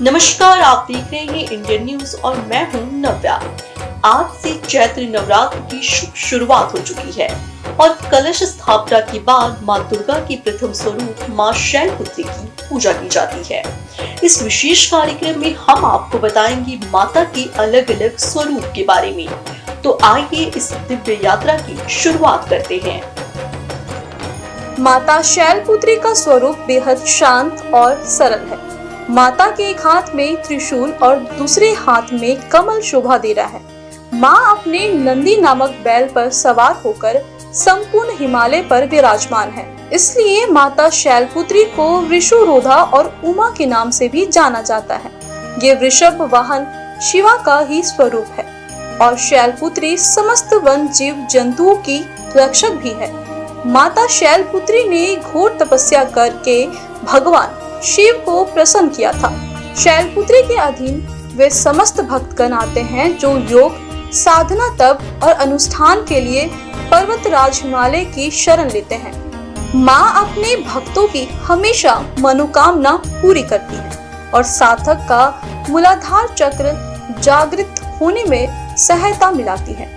नमस्कार, आप देख रहे हैं इंडियन न्यूज और मैं हूं नव्या। आज से चैत्र नवरात्र की शुरुआत हो चुकी है और कलश स्थापना के बाद मां दुर्गा की प्रथम स्वरूप मां शैलपुत्री की पूजा की जाती है। इस विशेष कार्यक्रम में हम आपको बताएंगे माता के अलग अलग स्वरूप के बारे में। तो आइए इस दिव्य यात्रा की शुरुआत करते हैं। माता शैलपुत्री का स्वरूप बेहद शांत और सरल है। माता के एक हाथ में त्रिशूल और दूसरे हाथ में कमल शोभा दे रहा है। माँ अपने नंदी नामक बैल पर सवार होकर संपूर्ण हिमालय पर विराजमान है। इसलिए माता शैलपुत्री को वृषोरोधा और उमा के नाम से भी जाना जाता है। ये वृषभ वाहन शिवा का ही स्वरूप है और शैलपुत्री समस्त वन जीव जंतुओं की रक्षक भी है। माता शैलपुत्री ने घोर तपस्या करके भगवान शिव को प्रसन्न किया था। शैलपुत्री के अधीन वे समस्त भक्तगण आते हैं जो योग, साधना, तप और अनुष्ठान के लिए पर्वतराज हिमालय की शरण लेते हैं। माँ अपने भक्तों की हमेशा मनोकामना पूरी करती है और साधक का मूलाधार चक्र जागृत होने में सहायता मिलाती है।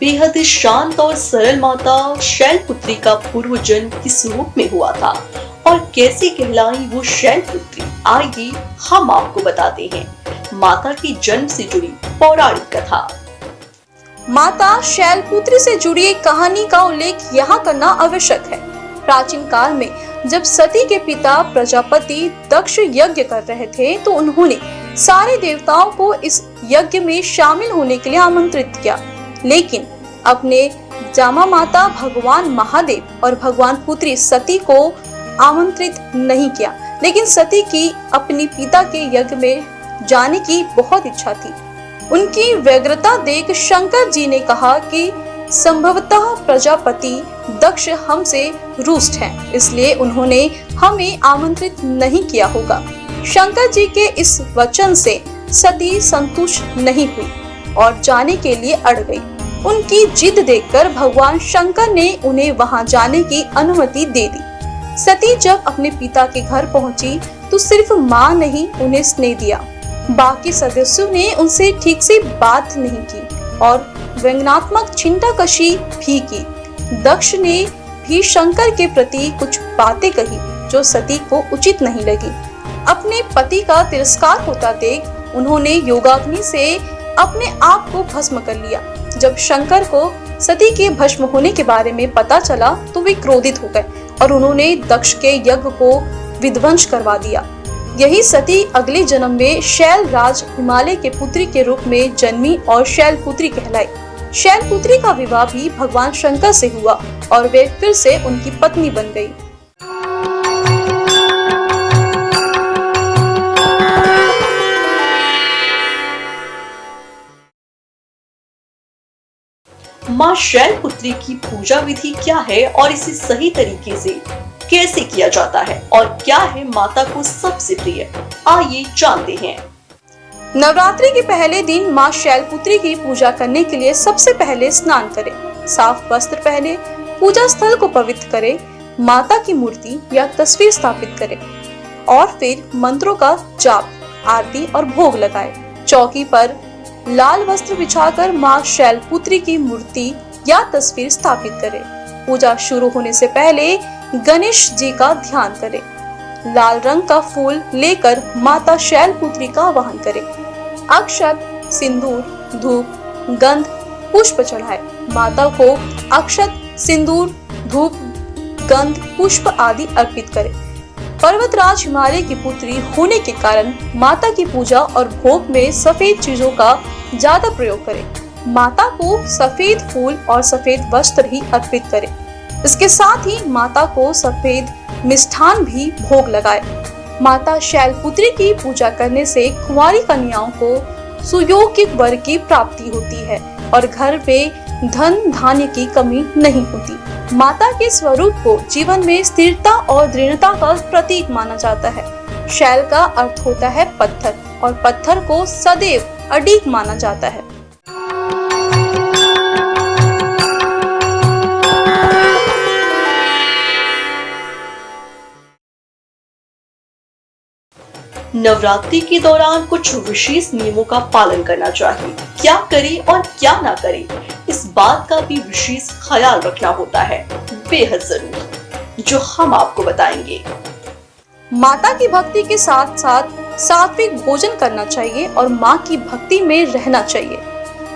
बेहद शांत और सरल माता शैलपुत्री का पूर्व जन्म किस रूप में हुआ था और कैसे कहलाई वो शैलपुत्री, आइए हम आपको बताते हैं। माता के जन्म से जुड़ी पौराणिक कथा। माता शैलपुत्री से जुड़ी एक कहानी का उल्लेख यहाँ करना आवश्यक है। प्राचीन काल में जब सती के पिता प्रजापति दक्ष यज्ञ कर रहे थे तो उन्होंने सारे देवताओं को इस यज्ञ में शामिल होने के लिए आमंत्रित किया, लेकिन अपने जामा माता भगवान महादेव और भगवान पुत्री सती को आमंत्रित नहीं किया। लेकिन सती की अपने पिता के यज्ञ में जाने की बहुत इच्छा थी। उनकी व्यग्रता देख शंकर जी ने कहा कि संभवतः प्रजापति दक्ष हमसे रुष्ट हैं, इसलिए उन्होंने हमें आमंत्रित नहीं किया होगा। शंकर जी के इस वचन से सती संतुष्ट नहीं हुई और जाने के लिए अड़ गई। उनकी जिद देखकर भगवान शंकर ने उन्हें वहां जाने की अनुमति दे दी। सती जब अपने पिता के घर पहुंची तो सिर्फ मां ने ही उन्हें स्नेह दिया, बाकी सदस्यों ने उनसे ठीक से बात नहीं की और व्यंग्यात्मक छिंटाकशी भी की। दक्ष ने भी शंकर के प्रति कुछ बातें कही जो सती को उचित नहीं लगी। अपने पति का तिरस्कार होता देख उन्होंने योगाग्नि से अपने आप को भस्म कर लिया। जब शंकर को सती के भस्म होने के बारे में पता चला तो वे क्रोधित हो गए और उन्होंने दक्ष के यज्ञ को विध्वंस करवा दिया। यही सती अगले जन्म में शैलराज हिमालय के पुत्री के रूप में जन्मी और शैलपुत्री कहलाई। शैलपुत्री का विवाह भी भगवान शंकर से हुआ और वे फिर से उनकी पत्नी बन गई। मां शैलपुत्री की पूजा विधि क्या है और इसे सही तरीके से कैसे किया जाता है और क्या है माता को सबसे प्रिय, आइए जानते हैं। नवरात्रि के पहले दिन मां शैलपुत्री की पूजा करने के लिए सबसे पहले स्नान करें, साफ वस्त्र पहने, पूजा स्थल को पवित्र करें, माता की मूर्ति या तस्वीर स्थापित करें और फिर मंत्रों का जाप, आरती और भोग लगाएं। चौकी पर लाल वस्त्र बिछाकर मां शैलपुत्री की मूर्ति या तस्वीर स्थापित करें। पूजा शुरू होने से पहले गणेश जी का ध्यान करें। लाल रंग का फूल लेकर माता शैलपुत्री का वाहन करें। अक्षत, सिंदूर, धूप, गंध, पुष्प चढ़ाएं। माता को अक्षत, सिंदूर, धूप, गंध, पुष्प आदि अर्पित करें। पर्वतराज हिमालय की पुत्री होने के कारण माता की पूजा और भोग में सफेद चीजों का ज्यादा प्रयोग करें। माता को सफेद फूल और सफेद वस्त्र ही अर्पित करें। इसके साथ ही माता को सफेद मिष्ठान भी भोग लगाएं। माता शैलपुत्री की पूजा करने से कुंवारी कन्याओं को सुयोग्य वर की प्राप्ति होती है और घर में धन धान्य की कमी नहीं होती। माता के स्वरूप को जीवन में स्थिरता और दृढ़ता का प्रतीक माना जाता है। शैल का अर्थ होता है पत्थर और पत्थर को सदैव अडिग माना जाता है। नवरात्रि के दौरान कुछ विशेष नियमों का पालन करना चाहिए। क्या करें और क्या ना करें, इस बात का भी विशेष ख्याल रखना होता है, बेहद जरूरी, जो हम आपको बताएंगे। माता की भक्ति के साथ साथ सात्विक भोजन करना चाहिए और माँ की भक्ति में रहना चाहिए।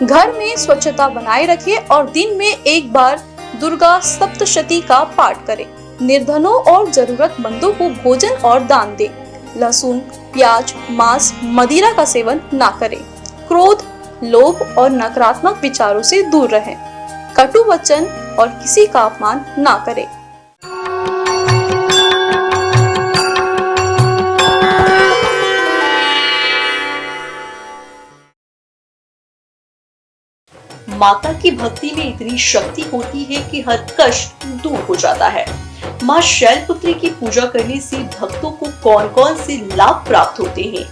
घर में स्वच्छता बनाए रखें और दिन में एक बार दुर्गा सप्तशती का पाठ करें। निर्धनों और जरूरतमंदों को भोजन और दान दें। लहसुन, प्याज, मांस, मदिरा का सेवन ना करें। क्रोध, लोभ और नकारात्मक विचारों से दूर रहें। कटु वचन और किसी का अपमान ना करें। माता की भक्ति में इतनी शक्ति होती है कि हर कष्ट दूर हो जाता है। माँ शैलपुत्री की पूजा करने से भक्तों को कौन कौन से लाभ प्राप्त होते हैं,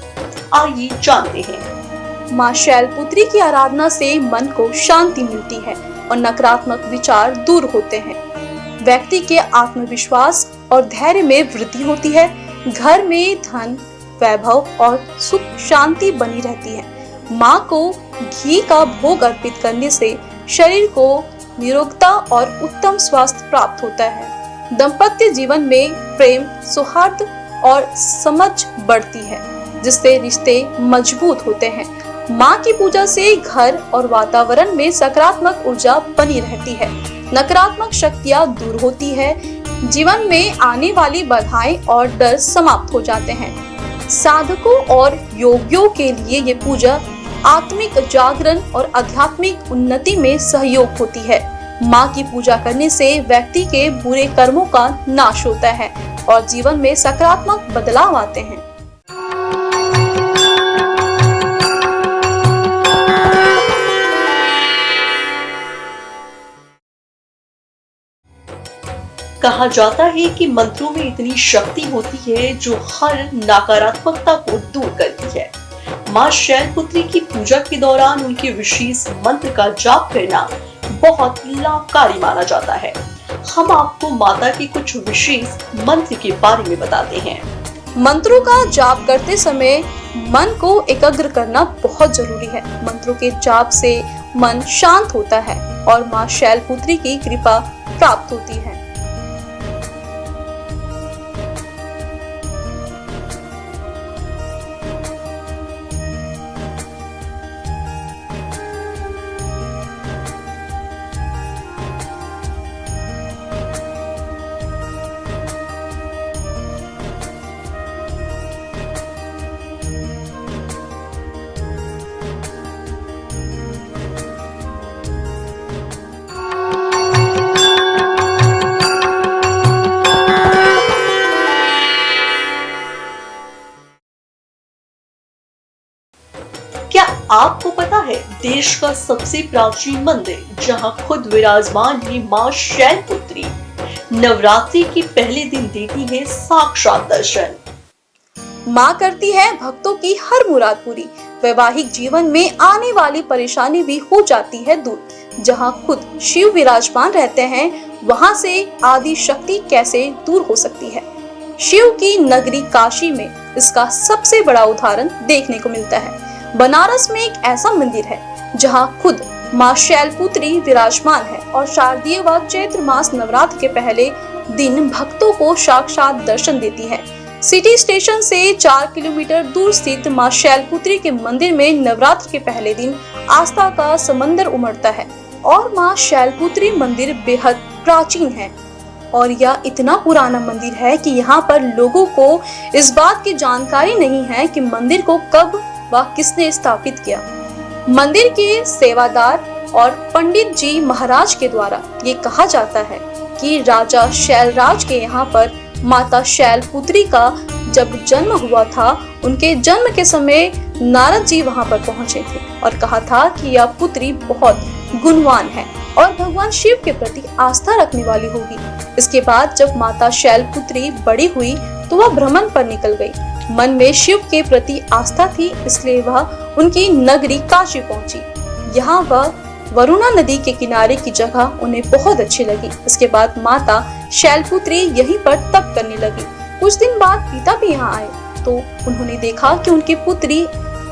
आइए जानते हैं। माँ शैलपुत्री की आराधना से मन को शांति मिलती है और नकारात्मक विचार दूर होते हैं। व्यक्ति के आत्मविश्वास और धैर्य में वृद्धि होती है। घर में धन, वैभव और सुख शांति बनी रहती है। माँ को घी का भोग अर्पित करने से शरीर को निरोगता और उत्तम स्वास्थ्य प्राप्त होता है। दाम्पत्य जीवन में प्रेम, सौहार्द और समझ बढ़ती है, जिससे रिश्ते मजबूत होते हैं। माँ की पूजा से घर और वातावरण में सकारात्मक ऊर्जा बनी रहती है। नकारात्मक शक्तियाँ दूर होती है। जीवन में आने वाली बाधाएं और डर समाप्त हो जाते हैं। साधकों और योगियों के लिए ये पूजा आत्मिक जागरण और आध्यात्मिक उन्नति में सहयोग होती है। माँ की पूजा करने से व्यक्ति के बुरे कर्मों का नाश होता है और जीवन में सकारात्मक बदलाव आते हैं। कहा जाता है कि मंत्रों में इतनी शक्ति होती है जो हर नकारात्मकता को दूर करती है। माँ शैलपुत्री की पूजा के दौरान उनके विशेष मंत्र का जाप करना बहुत लाभकारी माना जाता है। हम आपको माता के कुछ विशेष मंत्र के बारे में बताते हैं। मंत्रों का जाप करते समय मन को एकाग्र करना बहुत जरूरी है। मंत्रों के जाप से मन शांत होता है और माँ शैलपुत्री की कृपा प्राप्त होती है। क्या आपको पता है देश का सबसे प्राचीन मंदिर जहां खुद विराजमान है माँ शैलपुत्री, नवरात्रि के पहले दिन देती है साक्षात दर्शन। माँ करती है भक्तों की हर मुराद पूरी। वैवाहिक जीवन में आने वाली परेशानी भी हो जाती है दूर। जहाँ खुद शिव विराजमान रहते हैं, वहाँ से आदि शक्ति कैसे दूर हो सकती है। शिव की नगरी काशी में इसका सबसे बड़ा उदाहरण देखने को मिलता है। बनारस में एक ऐसा मंदिर है जहाँ खुद माँ शैलपुत्री विराजमान है और शारदीय व चैत्र मास नवरात्र के पहले दिन भक्तों को साक्षात दर्शन देती है। सिटी स्टेशन से 4 किलोमीटर दूर स्थित माँ शैलपुत्री के मंदिर में नवरात्र के पहले दिन आस्था का समंदर उमड़ता है और माँ शैलपुत्री मंदिर बेहद प्राचीन है और यह इतना पुराना मंदिर है कि यहाँ पर लोगों को इस बात की जानकारी नहीं है कि मंदिर को कब व किसने स्थापित किया। मंदिर के सेवादार और पंडित जी महाराज के द्वारा ये कहा जाता है कि राजा शैलराज के यहाँ पर माता शैलपुत्री का जब जन्म हुआ था, उनके जन्म के समय नारद जी वहाँ पर पहुँचे थे और कहा था कि यह पुत्री बहुत गुणवान है और भगवान शिव के प्रति आस्था रखने वाली होगी। इसके बाद जब माता शैलपुत्री बड़ी हुई तो वह भ्रमण पर निकल गई। मन में शिव के प्रति आस्था थी, इसलिए वह उनकी नगरी काशी पहुंची। यहाँ वह वरुणा नदी के किनारे की जगह उन्हें बहुत अच्छी लगी। इसके बाद माता शैलपुत्री यहीं पर तप करने लगी। कुछ दिन बाद पिता भी यहाँ आए तो उन्होंने देखा कि उनकी पुत्री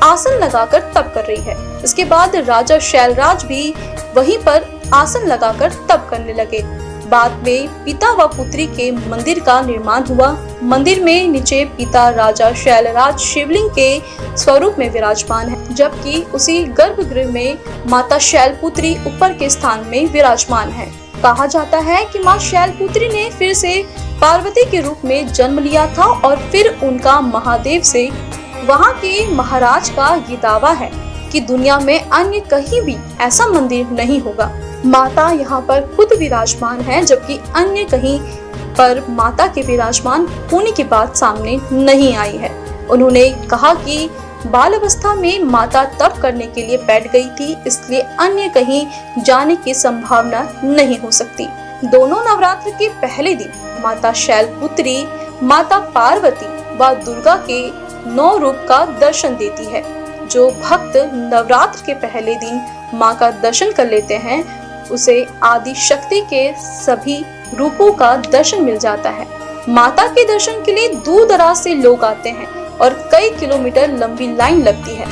आसन लगाकर तप कर रही है। इसके बाद राजा शैलराज भी वहीं पर आसन लगाकर तप करने लगे। बाद में पिता व पुत्री के मंदिर का निर्माण हुआ। मंदिर में नीचे पिता राजा शैलराज शिवलिंग के स्वरूप में विराजमान है, जबकि उसी गर्भगृह में माता शैलपुत्री ऊपर के स्थान में विराजमान है। कहा जाता है कि मां शैलपुत्री ने फिर से पार्वती के रूप में जन्म लिया था और फिर उनका महादेव से वहां के महाराज का ये दावा है कि दुनिया में अन्य कहीं भी ऐसा मंदिर नहीं होगा। माता यहाँ पर खुद विराजमान है, जबकि अन्य कहीं पर माता के विराजमान होने की बात सामने नहीं आई है। उन्होंने कहा कि बाल अवस्था में माता तप करने के लिए बैठ गई थी, इसलिए अन्य कहीं जाने की संभावना नहीं हो सकती। दोनों नवरात्र के पहले दिन माता शैलपुत्री माता पार्वती व दुर्गा के 9 रूप का दर्शन देती है। जो भक्त नवरात्र के पहले दिन मां का दर्शन कर लेते हैं, उसे आदि शक्ति के सभी रूपों का दर्शन मिल जाता है। माता के दर्शन के लिए दूर दराज से लोग आते हैं और कई किलोमीटर लंबी लाइन लगती है।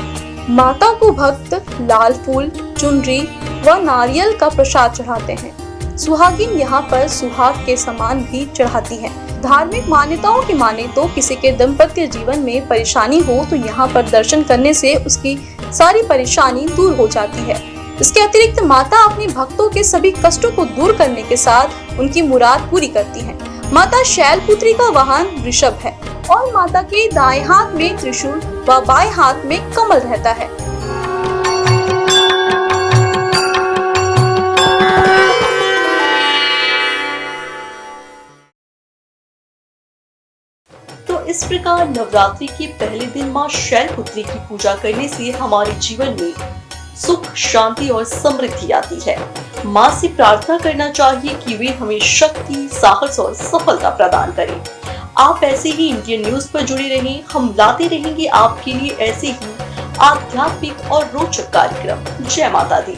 माता को भक्त लाल फूल, चुनरी व नारियल का प्रसाद चढ़ाते हैं। सुहागिन यहाँ पर सुहाग के समान भी चढ़ाती है। धार्मिक मान्यताओं की माने तो किसी के दाम्पत्य जीवन में परेशानी हो तो यहाँ पर दर्शन करने से उसकी सारी परेशानी दूर हो जाती है। इसके अतिरिक्त माता अपने भक्तों के सभी कष्टों को दूर करने के साथ उनकी मुराद पूरी करती है। माता शैलपुत्री का वाहन वृषभ है और माता के दाएं हाथ में त्रिशूल व बाएं हाथ में कमल रहता है। तो इस प्रकार नवरात्रि के पहले दिन मां शैलपुत्री की पूजा करने से हमारे जीवन में सुख, शांति और समृद्धि आती है। मां से प्रार्थना करना चाहिए कि वे हमें शक्ति, साहस और सफलता प्रदान करें। आप ऐसे ही इंडियन न्यूज पर जुड़े रहें। हम लाते रहेंगे आपके लिए ऐसे ही आध्यात्मिक और रोचक कार्यक्रम। जय माता दी।